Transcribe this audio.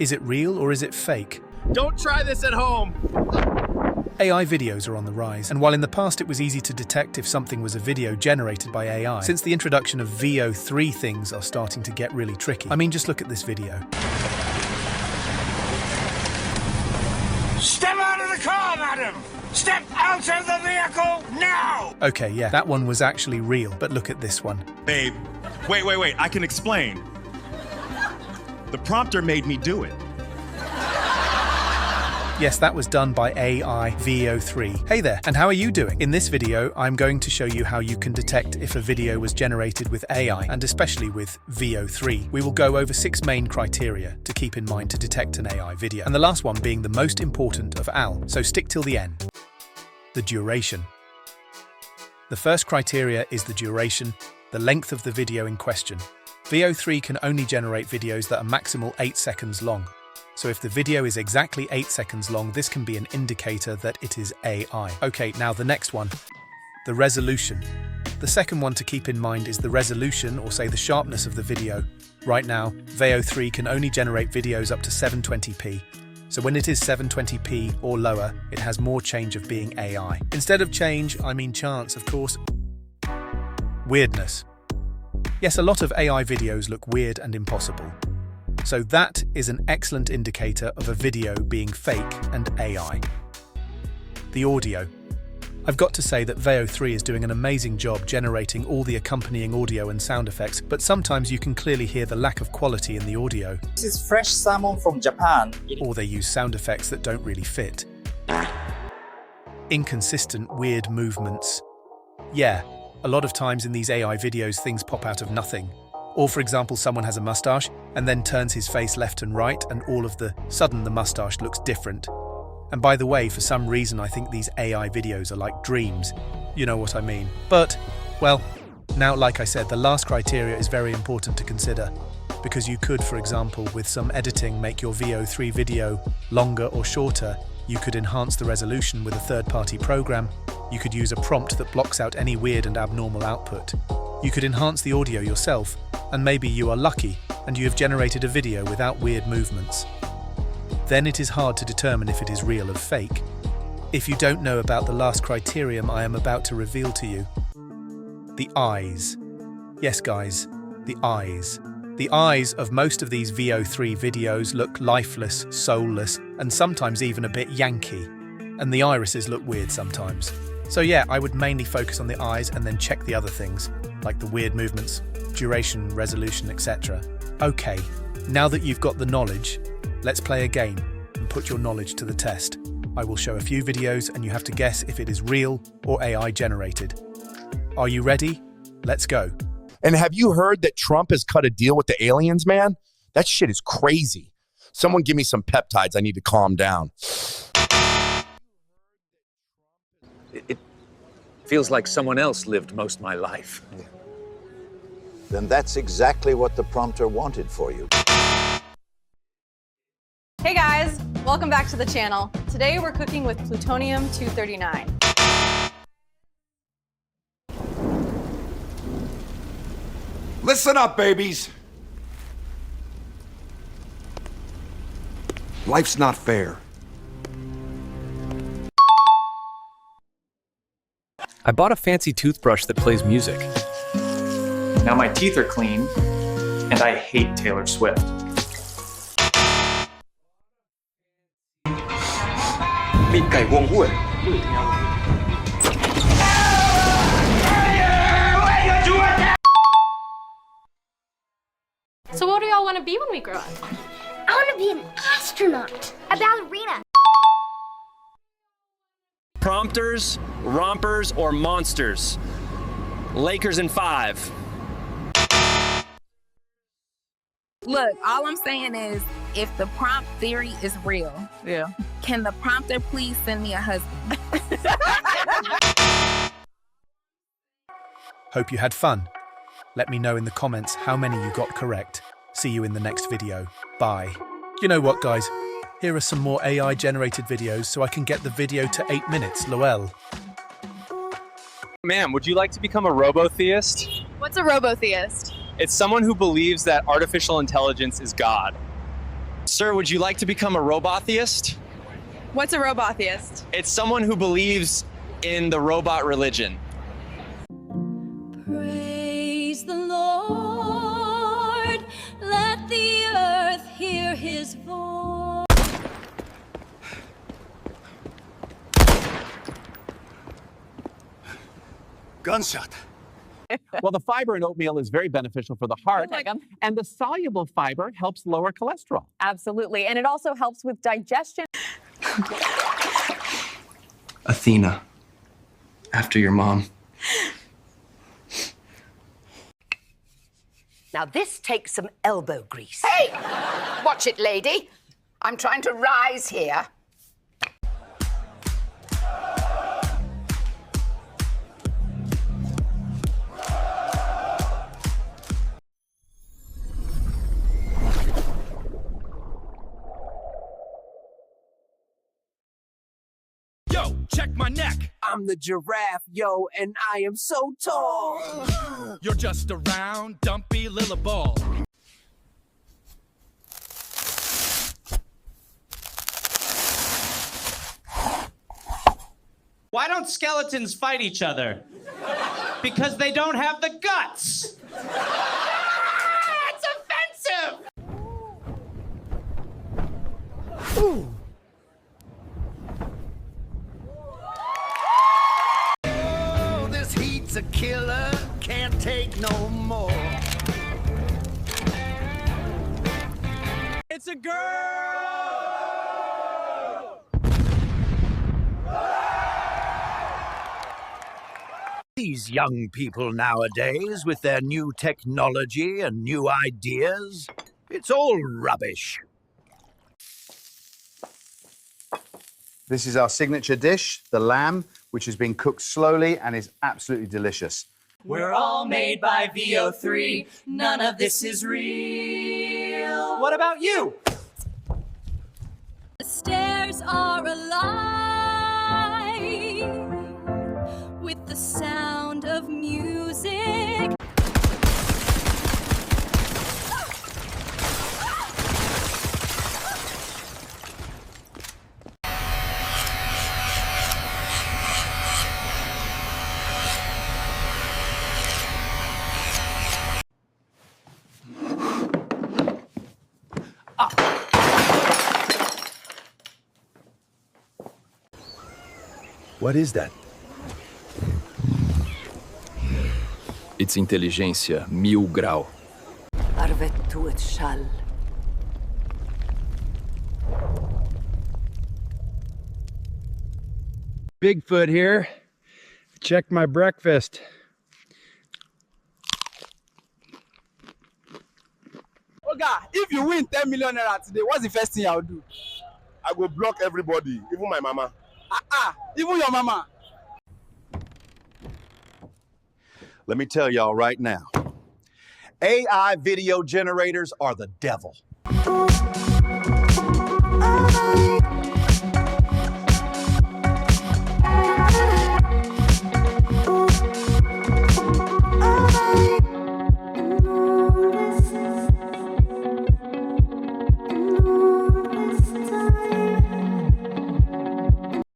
Is it real or is it fake? Don't try this at home! AI videos are on the rise, and while in the past it was easy to detect if something was a video generated by AI, since the introduction of VO3 things are starting to get really tricky. I mean, just look at this video. Step out of the car, madam! Step out of the vehicle now! Okay, yeah, that one was actually real, but look at this one. Babe, wait, I can explain. The prompter made me do it. Yes, that was done by AI VO3. Hey there, and how are you doing? In this video, I'm going to show you how you can detect if a video was generated with AI, and especially with VO3. We will go over 6 main criteria to keep in mind to detect an AI video, and the last one being the most important of all, so stick till the end. The duration. The first criteria is the duration, the length of the video in question. VO3 can only generate videos that are maximal 8 seconds long. So if the video is exactly 8 seconds long, this can be an indicator that it is AI. Okay, now the next one, the resolution. The second one to keep in mind is the resolution, or say the sharpness of the video. Right now, VO3 can only generate videos up to 720p. So when it is 720p or lower, it has more change of being AI. Instead of change, I mean chance, of course. Weirdness. Yes, a lot of AI videos look weird and impossible. So that is an excellent indicator of a video being fake and AI. The audio. I've got to say that VO3 is doing an amazing job generating all the accompanying audio and sound effects, but sometimes you can clearly hear the lack of quality in the audio. This is fresh salmon from Japan. Or they use sound effects that don't really fit. Inconsistent, weird movements. Yeah, a lot of times in these AI videos things pop out of nothing. Or for example, someone has a mustache and then turns his face left and right, and all of the sudden the mustache looks different. And by the way, for some reason I think these AI videos are like dreams. You know what I mean. But, well, now like I said, the last criteria is very important to consider. Because you could, for example, with some editing make your VO3 video longer or shorter. You could enhance the resolution with a third-party program. You could use a prompt that blocks out any weird and abnormal output. You could enhance the audio yourself, and maybe you are lucky and you have generated a video without weird movements. Then it is hard to determine if it is real or fake. If you don't know about the last criterion I am about to reveal to you. The eyes. Yes guys, the eyes. The eyes of most of these VO3 videos look lifeless, soulless, and sometimes even a bit Yankee. And the irises look weird sometimes. So yeah, I would mainly focus on the eyes and then check the other things, like the weird movements, duration, resolution, etc. Okay, now that you've got the knowledge, let's play a game and put your knowledge to the test. I will show a few videos and you have to guess if it is real or AI generated. Are you ready? Let's go. And have you heard that Trump has cut a deal with the aliens, man? That shit is crazy. Someone give me some peptides. I need to calm down. It feels like someone else lived most of my life. Then that's exactly what the prompter wanted for you. Hey guys, welcome back to the channel. Today we're cooking with plutonium-239. Listen up, babies. Life's not fair. I bought a fancy toothbrush that plays music. Now my teeth are clean, and I hate Taylor Swift. So what do y'all want to be when we grow up? I want to be an astronaut, a ballerina. Prompters, rompers, or monsters? Lakers in 5. Look, all I'm saying is, if the prompt theory is real, can the prompter please send me a husband? Hope you had fun. Let me know in the comments how many you got correct. See you in the next video. Bye. You know what, guys? Here are some more AI-generated videos so I can get the video to 8 minutes, lol. Ma'am, would you like to become a robotheist? What's a robotheist? It's someone who believes that artificial intelligence is God. Sir, would you like to become a robot theist? What's a robot theist? It's someone who believes in the robot religion. Praise the Lord, let the earth hear his voice. Gunshot. Well, the fiber in oatmeal is very beneficial for the heart, and the soluble fiber helps lower cholesterol. Absolutely. And it also helps with digestion. Athena. After your mom. Now this takes some elbow grease. Hey! Watch it, lady. I'm trying to rise here. Yo, check my neck. I'm the giraffe, yo, and I am so tall. You're just a round, dumpy little ball. Why don't skeletons fight each other? Because they don't have the guts. It's offensive! Oh, this heat's a killer. Can't take no more. It's a girl! These young people nowadays, with their new technology and new ideas, it's all rubbish. This is our signature dish, the lamb, which has been cooked slowly and is absolutely delicious. We're all made by VO3. None of this is real. What about you? The stairs are alive with the sound of music. What is that? It's inteligência 1000 grau. Arvetuet shall. Bigfoot here. Check my breakfast. Oga, if you win 10 million naira today, what's the first thing I'll do? I will block everybody, even my mama. Even your mama. Let me tell y'all right now, AI video generators are the devil.